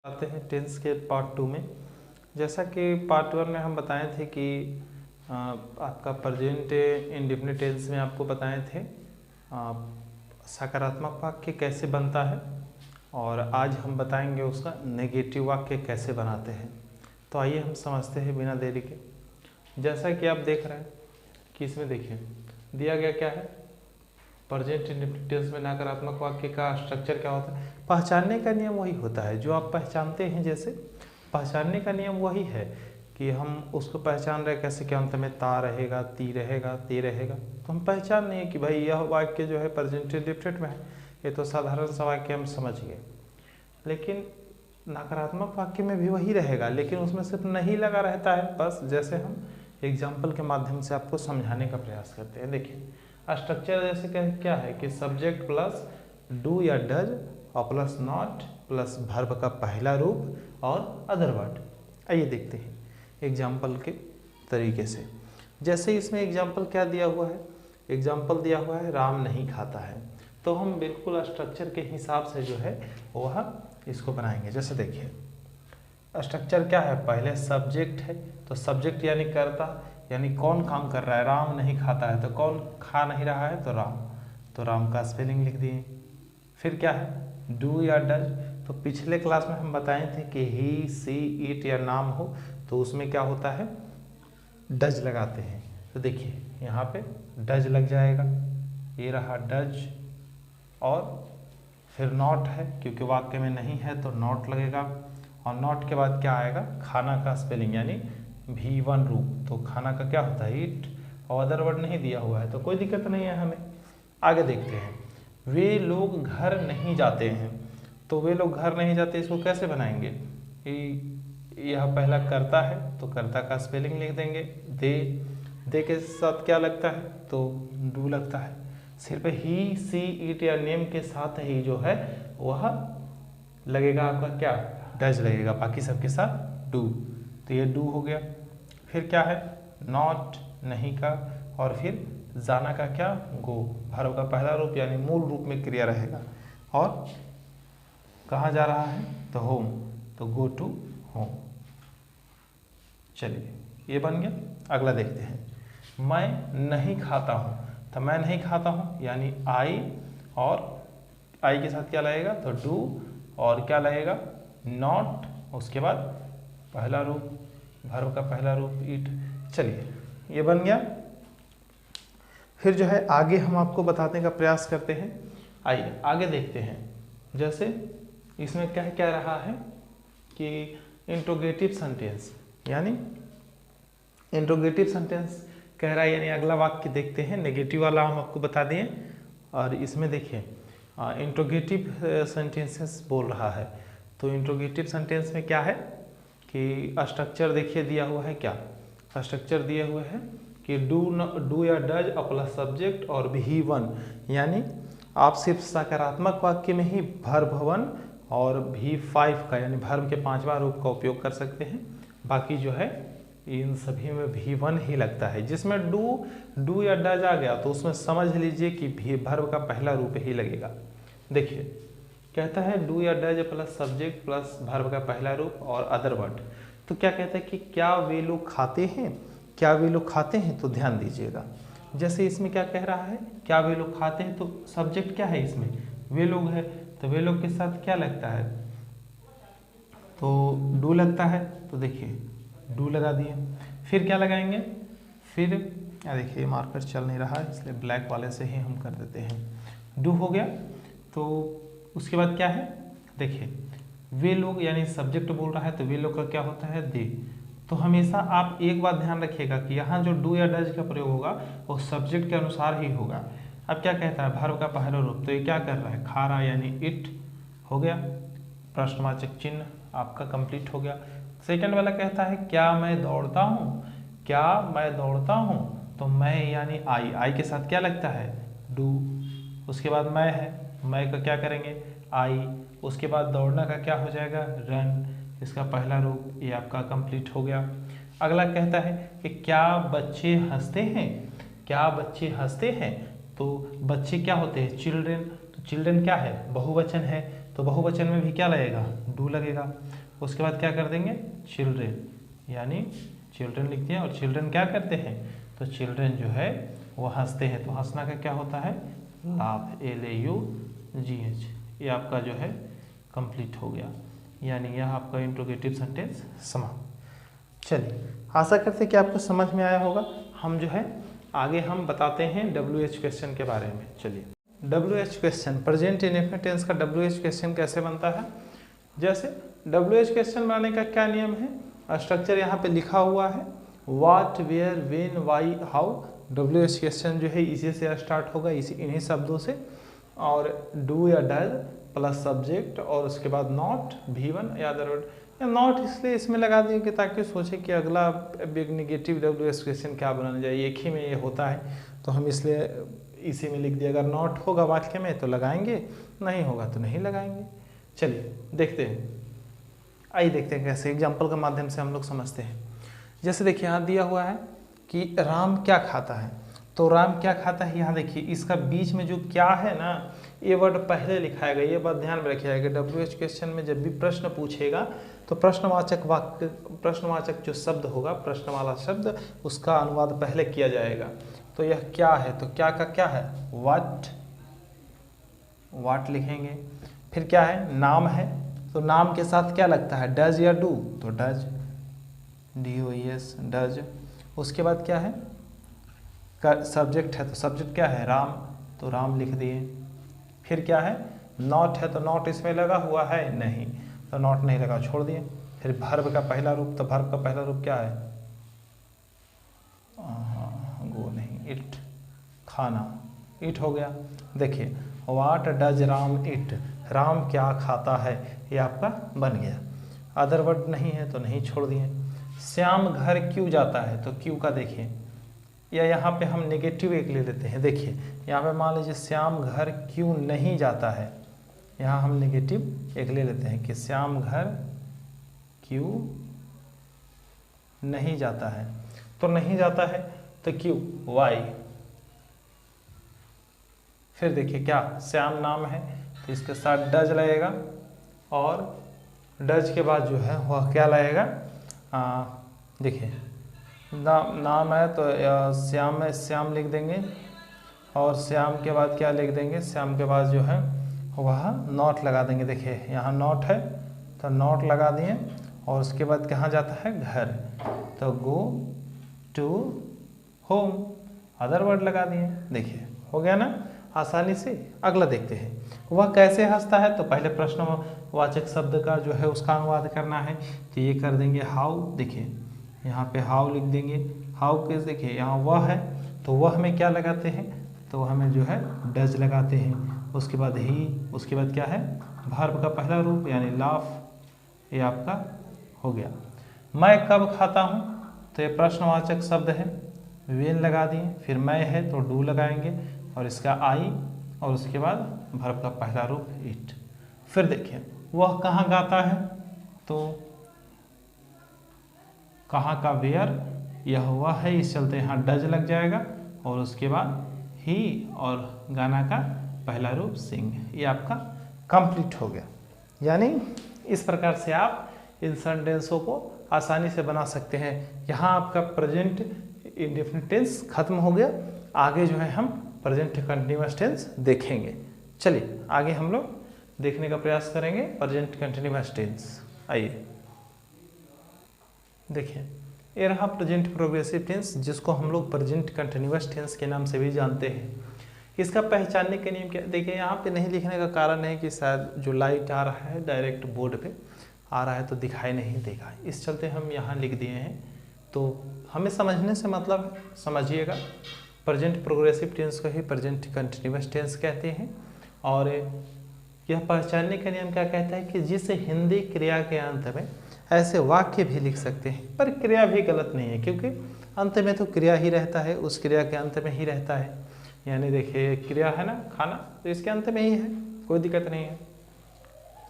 आते हैं टेंस के पार्ट 2 में। जैसा कि पार्ट 1 में हम बताए थे कि आपका प्रेजेंट इंडेफिनिट टेंस में आपको बताए थे सकारात्मक वाक्य कैसे बनता है, और आज हम बताएंगे उसका नेगेटिव वाक्य कैसे बनाते हैं। तो आइए हम समझते हैं बिना देरी के। जैसा कि आप देख रहे हैं कि इसमें देखिए दिया गया क्या है, प्रेजेंट इंडेफिनिट टेंस में नकारात्मक वाक्य का स्ट्रक्चर क्या होता है। पहचानने का नियम वही होता है जो आप पहचानते हैं। जैसे पहचानने का नियम वही है कि हम उसको पहचान रहे कैसे कि अंत में ता रहेगा, ती रहेगा, ते रहेगा, तो हम पहचान नहीं है कि भाई यह वाक्य जो है प्रेजेंट इंडेफिनिट में है। ये तो साधारण सा वाक्य हम समझ गए। लेकिन नकारात्मक वाक्य में भी वही रहेगा, लेकिन उसमें सिर्फ नहीं लगा रहता है। बस जैसे हम एग्जाम्पल के माध्यम से आपको समझाने का प्रयास करते हैं। देखिए स्ट्रक्चर जैसे क्या है कि सब्जेक्ट प्लस डू या डज और प्लस नॉट प्लस वर्ब का पहला रूप और अदर वर्ड। आइए देखते हैं एग्जाम्पल के तरीके से। जैसे इसमें एग्जाम्पल क्या दिया हुआ है, एग्जाम्पल दिया हुआ है राम नहीं खाता है, तो हम बिल्कुल स्ट्रक्चर के हिसाब से जो है वह इसको बनाएंगे। जैसे देखिए स्ट्रक्चर क्या है, पहले सब्जेक्ट है तो सब्जेक्ट यानी कर्ता, यानी कौन काम कर रहा है। राम नहीं खाता है तो कौन खा नहीं रहा है, तो राम, तो राम का स्पेलिंग लिख दिए। फिर क्या है डू या डज, तो पिछले क्लास में हम बताए थे कि ही सी इट या नाम हो तो उसमें क्या होता है डज लगाते हैं। तो देखिए यहाँ पे डज लग जाएगा, ये रहा डज। और फिर नॉट है क्योंकि वाक्य में नहीं है तो नॉट लगेगा, और नॉट के बाद क्या आएगा खाना का स्पेलिंग यानी V1 रूप, तो खाना का क्या होता है ईट, और अदर वर्ड नहीं दिया हुआ है तो कोई दिक्कत नहीं है हमें। आगे देखते हैं वे लोग घर नहीं जाते हैं, तो वे लोग घर नहीं जाते इसको कैसे बनाएंगे। यह पहला कर्ता है तो कर्ता का स्पेलिंग लिख देंगे। दे के साथ क्या लगता है तो डू लगता है। सिर्फ ही सी इट या नेम के साथ ही जो है वह लगेगा आपका क्या डज लगेगा, बाकी सबके साथ डू, तो ये डू हो गया। फिर क्या है नॉट नहीं का, और फिर जाना का क्या गो, वर्ब का पहला रूप यानी मूल रूप में क्रिया रहेगा। और कहाँ जा रहा है तो होम, तो गो टू होम। चलिए ये बन गया। अगला देखते हैं मैं नहीं खाता हूँ, तो मैं नहीं खाता हूँ यानी आई, और आई के साथ क्या लगेगा तो डू, और क्या लगेगा नॉट, उसके बाद पहला रूप वर्ब का पहला रूप ईट। चलिए ये बन गया। फिर जो है आगे हम आपको बताने का प्रयास करते हैं। आइए आगे देखते हैं। जैसे इसमें क्या क्या रहा है कि इंट्रोगेटिव सेंटेंस, यानी इंट्रोगेटिव सेंटेंस कह रहा है, यानी अगला वाक्य देखते हैं। नेगेटिव वाला हम आपको बता दिए, और इसमें देखिए इंट्रोगेटिव सेंटेंसेस बोल रहा है। तो इंट्रोगेटिव सेंटेंस में क्या है कि स्ट्रक्चर देखिए दिया हुआ है, क्या स्ट्रक्चर दिए हुए हैं कि डू या डज प्लस सब्जेक्ट और V1, यानी आप सिर्फ सकारात्मक वाक्य में ही वर्ब 1 और V5 का यानी वर्ब के 5वां रूप का उपयोग कर सकते हैं। बाकी जो है इन सभी में V1 ही लगता है। जिसमें डू या डज आ गया तो उसमें समझ लीजिए कि वर्ब का पहला रूप ही लगेगा। देखिए कहता है डू या does plus subject plus verb का पहला रूप और अदर वर्ड। तो क्या कहता है कि क्या वे लोग खाते हैं, क्या वे लोग खाते हैं, तो ध्यान दीजिएगा। जैसे इसमें क्या कह रहा है क्या वे लोग खाते हैं, तो सब्जेक्ट क्या है इसमें वे लोग है, तो वे लोग के साथ क्या लगता है तो डू लगता है। तो देखिए डू लगा दिए। फिर क्या लगाएंगे, फिर देखिए मार्कर चल नहीं रहा है इसलिए ब्लैक वाले से ही हम कर देते हैं। डू हो गया। तो उसके बाद क्या है देखिए वे लोग यानी सब्जेक्ट बोल रहा है तो वे लोग का क्या होता है दे। तो हमेशा आप एक बात ध्यान रखिएगा कि यहाँ जो डू या डज का प्रयोग होगा वो सब्जेक्ट के अनुसार ही होगा। अब क्या कहता है वर्ब का पहला रूप, तो ये क्या कर रहा है खा रहा यानी इट हो गया, प्रश्नवाचक चिन्ह आपका कंप्लीट हो गया। सेकंड वाला कहता है क्या मैं दौड़ता हूँ, क्या मैं दौड़ता हूँ, तो मैं यानी आई के साथ क्या लगता है डू, उसके बाद मैं है, मैं का क्या करेंगे आई, उसके बाद दौड़ना का क्या हो जाएगा रन, इसका पहला रूप ये आपका कंप्लीट हो गया। अगला कहता है कि क्या बच्चे हंसते हैं, क्या बच्चे हंसते हैं, तो बच्चे क्या होते हैं चिल्ड्रेन, तो चिल्ड्रेन क्या है बहुवचन है, तो बहुवचन में भी क्या लगेगा, डू लगेगा। उसके बाद क्या कर देंगे, चिल्ड्रेन, यानी चिल्ड्रन लिख दिया। और चिल्ड्रन क्या करते हैं, तो चिल्ड्रन जो है वो हंसते हैं। तो हंसना का क्या होता है, लाभ, LAUGH। ये आपका जो है कंप्लीट हो गया, यानी यह आपका इंट्रोगेटिव सेंटेंस समाप्त। चलिए, आशा करते हैं कि आपको समझ में आया होगा। हम जो है आगे हम बताते हैं WH क्वेश्चन के बारे में। चलिए, WH question, present indefinite tense का WH क्वेश्चन कैसे बनता है। जैसे WH क्वेश्चन बनाने का क्या नियम है, स्ट्रक्चर यहाँ पे लिखा हुआ है, what, where, when, why, how. WH question जो है इसी से स्टार्ट होगा, इन्हीं शब्दों से। और डू या डज प्लस सब्जेक्ट, और उसके बाद नॉट, V1 या अदर वर्ड। या नॉट इसलिए इसमें लगा दिए कि ताकि सोचे कि अगला नेगेटिव WH क्वेश्चन क्या बनाना चाहिए, एक ही में ये होता है, तो हम इसलिए इसी में लिख दिया। अगर नॉट होगा वाक्य में तो लगाएंगे, नहीं होगा तो नहीं लगाएंगे। चलिए देखते हैं, आइए देखते हैं कैसे एग्जाम्पल के माध्यम से हम लोग समझते हैं। जैसे देखिए यहाँ दिया हुआ है कि राम क्या खाता है, तो राम क्या खाता है, यहाँ देखिए इसका बीच में जो क्या है ना, ये वर्ड पहले लिखाएगा। ये बात ध्यान में रखिएगा, WH क्वेश्चन में जब भी प्रश्न पूछेगा तो प्रश्नवाचक वाक्य, प्रश्नवाचक जो शब्द होगा, प्रश्न वाला शब्द, उसका अनुवाद पहले किया जाएगा। तो यह क्या है, तो क्या का क्या है, व्हाट, व्हाट लिखेंगे। फिर क्या है, नाम है, तो नाम के साथ क्या लगता है, डज या डू, तो डज, DOES, डज। उसके बाद क्या है, सब्जेक्ट है, तो सब्जेक्ट क्या है, राम, तो राम लिख दिए। फिर क्या है, नॉट है, तो नॉट इसमें लगा हुआ है, नहीं, तो नॉट नहीं लगा, छोड़ दिए। फिर वर्ब का पहला रूप, तो वर्ब का पहला रूप क्या है, गो नहीं, इट, खाना, इट हो गया। देखिए, what does Ram it, Ram क्या खाता है, ये आपका बन गया। अदर वर्ड नहीं है तो नहीं, छोड़ दिए। श्याम घर क्यों जाता है, तो क्यों का देखिए, या यहाँ पे हम नेगेटिव एक ले लेते हैं। देखिए यहाँ पे मान लीजिए श्याम घर क्यों नहीं जाता है, यहाँ हम नेगेटिव एक ले लेते हैं कि श्याम घर क्यों नहीं जाता है, तो नहीं जाता है तो क्यों, वाई। फिर देखिए क्या, श्याम नाम है तो इसके साथ डज लगेगा, और डज के बाद जो है वह क्या लगेगा, देखिए नाम है तो श्याम में श्याम लिख देंगे, और श्याम के बाद क्या लिख देंगे, श्याम के बाद जो है वह नॉट लगा देंगे। देखिए यहाँ नॉट है तो नॉट लगा दिए, और उसके बाद कहाँ जाता है, घर, तो go to home, other word लगा दिए। देखिए हो गया ना आसानी से। अगला देखते हैं, वह कैसे हंसता है, तो पहले प्रश्नवाचक शब्द का जो है उसका अनुवाद करना है, तो ये कर देंगे हाउ। देखिए यहाँ पे हाउ लिख देंगे, हाउ कैसे, देखिए यहाँ वह है तो वह में क्या लगाते हैं, तो वह में जो है डज लगाते हैं। उसके बाद ही, उसके बाद क्या है, वर्ब का पहला रूप यानी लाफ, ये आपका हो गया। मैं कब खाता हूँ, तो ये प्रश्नवाचक शब्द है, वेन लगा दिए। फिर मैं है तो डू लगाएंगे, और इसका आई, और उसके बाद वर्ब का पहला रूप इट। फिर देखिए वह कहाँ गाता है, तो कहाँ का वेयर, यह वह है, इस चलते यहाँ डज लग जाएगा, और उसके बाद ही, और गाना का पहला रूप सिंग। ये आपका कंप्लीट हो गया। यानी इस प्रकार से आप इन सेंटेंसों को आसानी से बना सकते हैं। यहाँ आपका प्रेजेंट इंडेफिनिट टेंस खत्म हो गया। आगे जो है हम प्रेजेंट कंटिन्यूअस टेंस देखेंगे। चलिए आगे हम लोग देखने का प्रयास करेंगे प्रेजेंट कंटिन्यूअस टेंस। आइए देखिए, ये रहा प्रेजेंट प्रोग्रेसिव टेंस, जिसको हम लोग प्रेजेंट कंटिन्यूअस टेंस के नाम से भी जानते हैं। इसका पहचानने के नियम क्या, देखिए यहाँ पे नहीं लिखने का कारण है कि शायद जो लाइट आ रहा है डायरेक्ट बोर्ड पे आ रहा है तो दिखाई नहीं देगा, इस चलते हम यहाँ लिख दिए हैं। तो हमें समझने से मतलब समझिएगा, प्रेजेंट प्रोग्रेसिव टेंस को ही प्रेजेंट कंटिन्यूअस टेंस कहते हैं। और यह पहचानने का नियम क्या कहता है कि जिस हिंदी क्रिया के अंत में ऐसे वाक्य भी लिख सकते हैं, पर क्रिया भी गलत नहीं है, क्योंकि अंत में तो क्रिया ही रहता है, उस क्रिया के अंत में ही रहता है। यानी देखिए क्रिया है ना खाना, तो इसके अंत में ही है, कोई दिक्कत नहीं है।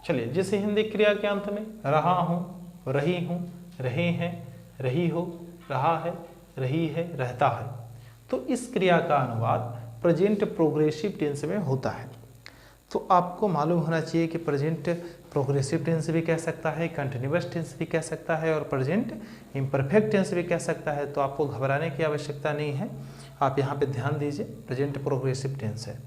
चलिए, जिस हिंदी क्रिया के अंत में रहा हूँ, रही हूँ, रहे हैं, रही हो, रहा है, रही है, रहता है, तो इस क्रिया का अनुवाद प्रेजेंट प्रोग्रेसिव टेंस में होता है। तो आपको मालूम होना चाहिए कि प्रेजेंट प्रोग्रेसिव टेंस भी कह सकता है, कंटिन्यूअस टेंस भी कह सकता है और प्रेजेंट इम्परफेक्ट टेंस भी कह सकता है। तो आपको घबराने की आवश्यकता नहीं है। आप यहाँ पे ध्यान दीजिए, प्रेजेंट प्रोग्रेसिव टेंस है।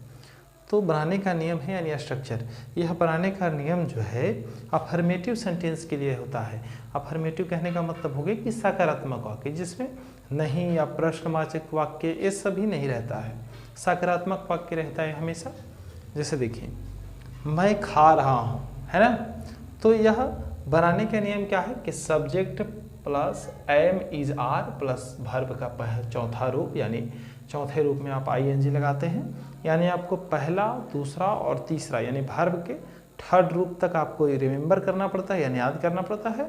तो बनाने का नियम है यानी स्ट्रक्चर। यह बनाने का नियम जो है अफर्मेटिव सेंटेंस के लिए होता है। अफर्मेटिव कहने का मतलब हो गया कि सकारात्मक वाक्य, जिसमें नहीं या प्रश्नवाचक वाक्य ये सभी नहीं रहता है, सकारात्मक वाक्य रहता है हमेशा। जैसे देखिए, मैं खा रहा हूँ, है ना। तो यह बनाने का नियम क्या है कि subject plus am is are plus verb का चौथा रूप, यानी चौथे रूप में आप आईएनजी लगाते हैं। यानी आपको पहला, दूसरा और तीसरा यानी वर्ब के थर्ड रूप तक आपको रिमेंबर करना पड़ता है, यानी याद करना पड़ता है।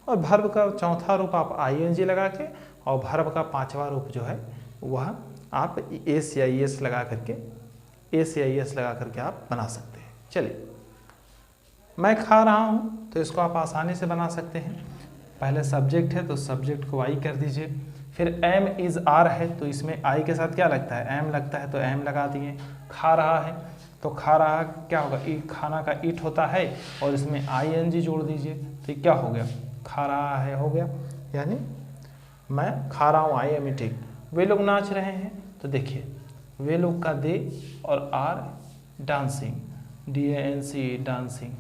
और वर्ब का चौथा रूप आप आईएनजी लगा के, और वर्ब का पांचवा रूप जो है वह आप एस या एस लगा करके, एस या एस लगा करके आप बना सकते हैं। चलिए, मैं खा रहा हूँ तो इसको आप आसानी से बना सकते हैं। पहले सब्जेक्ट है तो सब्जेक्ट को आई कर दीजिए, फिर एम इज आर है तो इसमें आई के साथ क्या लगता है, एम लगता है तो एम लगा दिए। खा रहा है तो खा रहा क्या होगा, खाना का ईट होता है और इसमें आई एन जी जोड़ दीजिए तो क्या हो गया, खा रहा है हो गया। यानी मैं खा रहा हूँ, आई एम ईटिंग। वे लोग नाच रहे हैं तो देखिए, वे लोग का दे और are dancing, DANC dancing,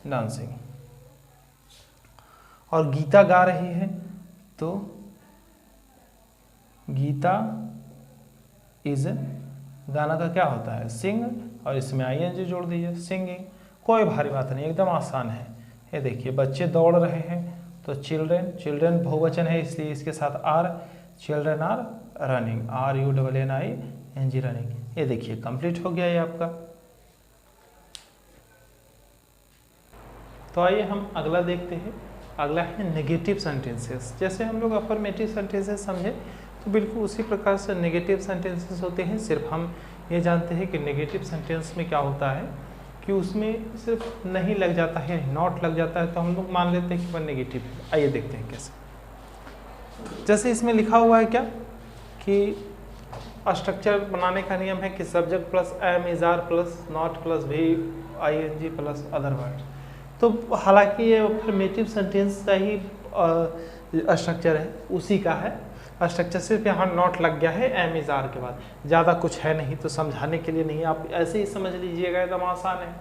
dancing. और गीता गा रही है तो गीता इज, गाना का क्या होता है सिंग, और इसमें आईएनजी जोड़ दीजिए, सिंगिंग। कोई भारी बात नहीं, एकदम आसान है। ये देखिए, बच्चे दौड़ रहे हैं तो चिल्ड्रेन, चिल्ड्रेन बहुवचन है इसलिए इसके साथ are, children are running, RUNNING running. ये देखिए कंप्लीट हो गया ये आपका। तो आइए हम अगला देखते हैं। अगला है नेगेटिव सेंटेंसेस। जैसे हम लोग अफर्मेटिव सेंटेंसेस समझे तो बिल्कुल उसी प्रकार से नेगेटिव सेंटेंसेस होते हैं। सिर्फ हम ये जानते हैं कि नेगेटिव सेंटेंस में क्या होता है कि उसमें सिर्फ नहीं लग जाता है, नॉट लग जाता है, तो हम लोग मान लेते हैं कि वह नेगेटिव है। आइए देखते हैं कैसे। जैसे इसमें लिखा हुआ है क्या कि स्ट्रक्चर बनाने का नियम है कि subject plus am is are plus not plus V ING plus other word. तो हालांकि ये अफर्मेटिव सेंटेंस का ही स्ट्रक्चर है, उसी का है स्ट्रक्चर, सिर्फ यहाँ नॉट लग गया है एम इज आर के बाद, ज़्यादा कुछ है नहीं। तो समझाने के लिए नहीं, आप ऐसे ही समझ लीजिएगा, एकदम आसान है।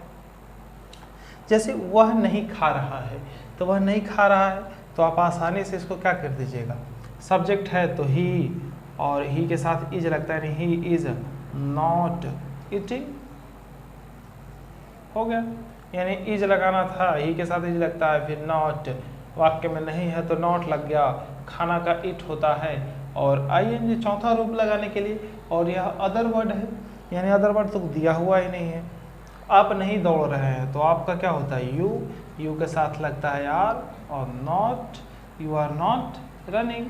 जैसे वह नहीं खा रहा है तो वह नहीं खा रहा है तो आप आसानी से इसको क्या कर दीजिएगा, सब्जेक्ट है तो ही, और ही के साथ इज लगता है, ही इज नॉट ईटिंग, हो गया। यानी इज लगाना था, ही के साथ इज लगता है, फिर नॉट, वाक्य में नहीं है तो नॉट लग गया, खाना का ईट होता है, और ING चौथा रूप लगाने के लिए। और यह अदर वर्ड है, यानी अदर वर्ड तो दिया हुआ ही नहीं है। आप नहीं दौड़ रहे हैं तो आपका क्या होता है, यू के साथ लगता है आर, और not, you are not running,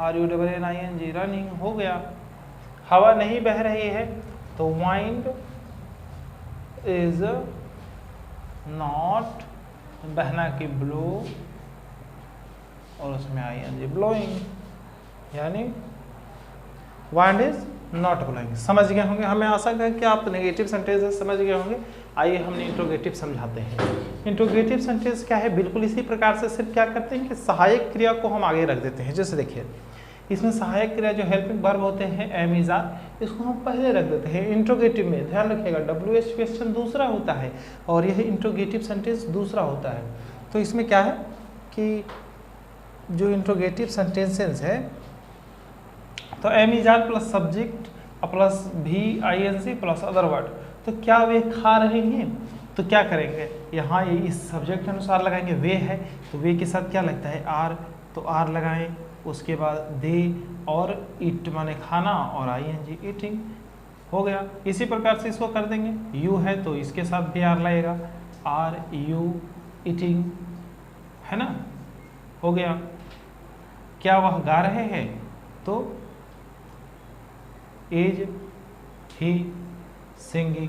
RUNNING running, हो गया। हवा नहीं बह रही है तो वाइंड इज नॉट, बहना की ब्लो, और उसमें ING ब्लोइंग, यानी वाइंड इज नॉट ब्लोइंग। समझ गए होंगे, हमें आशा है कि आप नेगेटिव सेंटेंस समझ गए होंगे। आइए हमने इंट्रोगेटिव समझाते हैं। इंट्रोगेटिव सेंटेंस क्या है, बिल्कुल इसी प्रकार से सिर्फ क्या करते हैं कि सहायक क्रिया को हम आगे रख देते हैं। जैसे देखिए, इसमें सहायक क्रिया जो हेल्पिंग वर्ब होते हैं एम इज आर, इसको हम पहले रख देते हैं। इंट्रोगेटिव में ध्यान रखिएगा, WH क्वेश्चन दूसरा होता है और यह इंट्रोगेटिव सेंटेंस दूसरा होता है। तो इसमें क्या है कि जो इंट्रोगेटिव सेंटेंसेस है तो am is are plus subject plus VING plus other word. तो क्या वे खा रहे हैं, तो क्या करेंगे, यहाँ ये इस सब्जेक्ट के अनुसार लगाएंगे, वे है तो वे के साथ क्या लगता है आर, तो आर लगाएं। उसके बाद दे और इट माने खाना, और ING ईटिंग, हो गया। इसी प्रकार से इसको कर देंगे। यू है तो इसके साथ भी आर लगेगा, RU ईटिंग, है ना, हो गया। क्या वह गा रहे हैं तो इज ही सिंगिंग।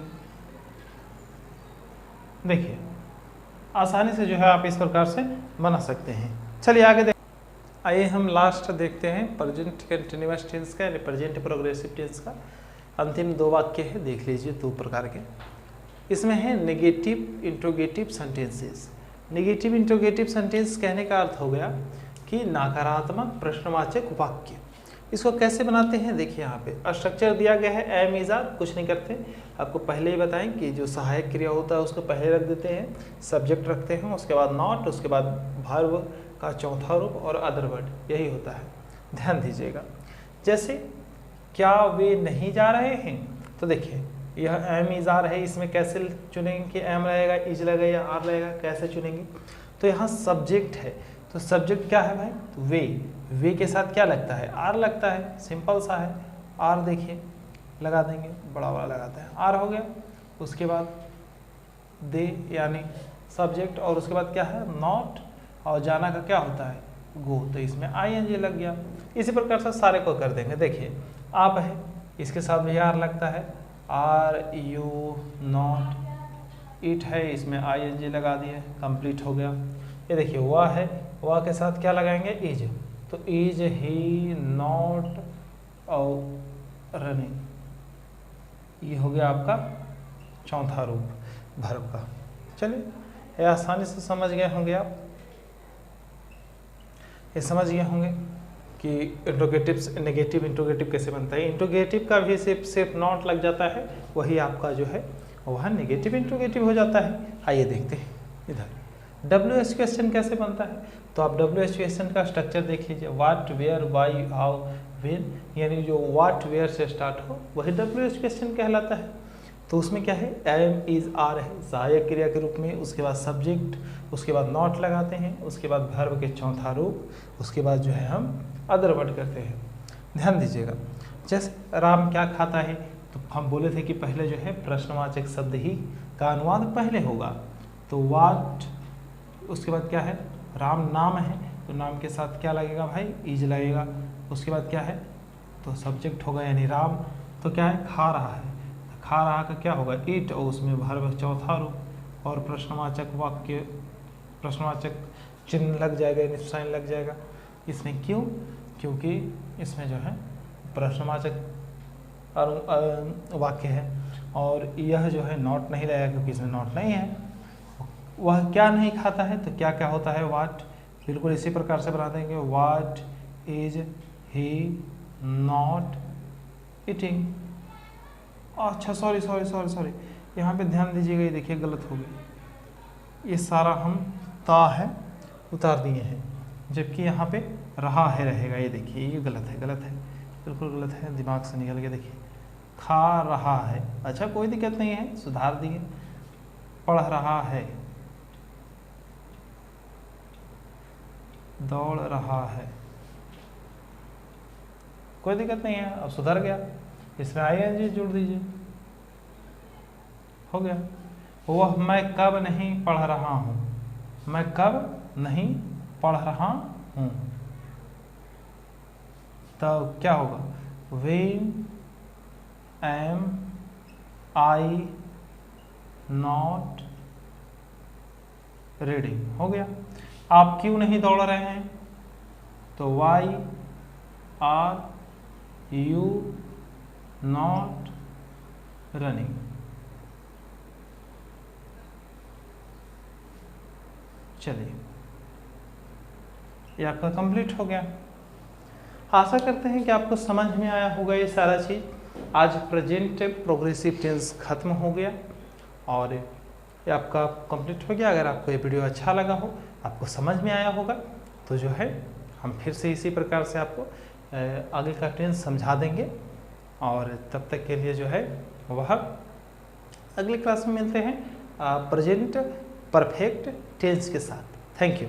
देखिए आसानी से जो है आप इस प्रकार से बना सकते हैं। चलिए आगे देख। आइए हम लास्ट देखते हैं प्रेजेंट कंटिन्यूअस टेंस का यानी प्रेजेंट प्रोग्रेसिव टेंस का अंतिम 2 वाक्य है, देख लीजिए 2 प्रकार के। इसमें है negative interrogative sentences. Negative interrogative sentence कहने का अर्थ हो गया कि नकारात्मक प्रश्नवाचक वाक्य। इसको कैसे बनाते हैं देखिए, यहाँ पे स्ट्रक्चर दिया गया है एम इज आर, कुछ नहीं करते, आपको पहले ही बताएं कि जो सहायक क्रिया होता है उसको पहले रख देते हैं, सब्जेक्ट रखते हैं, उसके बाद नॉट, उसके बाद वर्ब का चौथा रूप और अदर वर्ड, यही होता है। ध्यान दीजिएगा, जैसे क्या वे नहीं जा रहे हैं, तो देखिए यह एम इज आर है, इसमें कैसे चुनेंगे कि एम रहेगा, इज लगेगा या आर रहेगा, कैसे चुनेंगे? तो यहाँ सब्जेक्ट है, तो सब्जेक्ट क्या है भाई? तो वे के साथ क्या लगता है? आर लगता है, सिंपल सा है। आर देखिए लगा देंगे, बड़ा बड़ा लगाते हैं, आर हो गया। उसके बाद दे यानी सब्जेक्ट, और उसके बाद क्या है? नॉट, और जाना का क्या होता है? गो, तो इसमें आई एन जी लग गया। इसी प्रकार से सारे को कर देंगे। देखिए आप है, इसके साथ भी आर लगता है, आर यू नॉट, इट है, इसमें आई एन जी लगा दिए, कंप्लीट हो गया। ये देखिए वह है, वह के साथ क्या लगाएंगे? इज, तो इज ही नॉट और रनिंग, ये हो गया आपका चौथा रूप वर्ब का। चलिए ये आसानी से समझ गए होंगे आप, ये समझ गए होंगे कि इंट्रोगेटिव नेगेटिव इंट्रोगेटिव कैसे बनता है। इंट्रोगेटिव का भी सिर्फ नॉट लग जाता है, वही आपका जो है वह नेगेटिव इंट्रोगेटिव हो जाता है। आइए देखते हैं इधर WH क्वेश्चन कैसे बनता है। तो आप WH क्वेश्चन का स्ट्रक्चर देख लीजिए, what, where, why, how, when, यानी जो व्हाट वेयर से स्टार्ट हो वही WH क्वेश्चन कहलाता है। तो उसमें क्या है? एम इज आर है सहायक क्रिया के रूप में, उसके बाद सब्जेक्ट, उसके बाद नॉट लगाते हैं, उसके बाद वर्ब के चौथा रूप, उसके बाद जो है हम अदर वर्ड करते हैं। ध्यान दीजिएगा, जैसे राम क्या खाता है, तो हम बोले थे कि पहले जो है प्रश्नवाचक शब्द ही का अनुवाद पहले होगा, तो व्हाट, उसके बाद क्या है? राम नाम है, तो नाम के साथ क्या लगेगा भाई? इज लगेगा। उसके बाद क्या है? तो सब्जेक्ट होगा यानी राम, तो क्या है? खा रहा है, तो खा रहा का क्या होगा? ईट, और उसमें वर्ब चौथा रूप, और प्रश्नवाचक वाक्य, प्रश्नवाचक चिन्ह लग जाएगा, निशान लग जाएगा इसमें। क्यों? क्योंकि इसमें जो है प्रश्नवाचक वाक्य है, और यह जो है नॉट नहीं लगेगा क्योंकि इसमें नॉट नहीं है। वह क्या नहीं खाता है, तो क्या क्या होता है? वाट, बिल्कुल इसी प्रकार से बना देंगे, what is he not eating. अच्छा सॉरी, यहाँ पे ध्यान दीजिएगा, ये देखिए गलत हो गई, ये सारा हम ता है उतार दिए हैं, जबकि यहाँ पे रहा है रहेगा। ये देखिए ये गलत है, बिल्कुल गलत है, दिमाग से निकल के देखिए, खा रहा है। अच्छा कोई दिक्कत नहीं है, सुधार दिए, पढ़ रहा है, दौड़ रहा है, कोई दिक्कत नहीं है, अब सुधर गया। इसमें आईएनजी जोड़ दीजिए, हो गया। वह मैं कब नहीं पढ़ रहा हूँ, मैं कब नहीं पढ़ रहा हूँ, तो क्या होगा? When am I not reading, हो गया। आप क्यों नहीं दौड़ रहे हैं, तो why are you not running। चलिए ये आपका कंप्लीट हो गया। आशा करते हैं कि आपको समझ में आया होगा ये सारा चीज़। आज प्रेजेंट प्रोग्रेसिव टेंस खत्म हो गया और ये आपका कंप्लीट हो गया। अगर आपको ये वीडियो अच्छा लगा हो, आपको समझ में आया होगा, तो जो है हम फिर से इसी प्रकार से आपको आगे का टेंस समझा देंगे। और तब तक के लिए जो है वह अगली क्लास में मिलते हैं प्रेजेंट परफेक्ट टेंस के साथ। Thank you.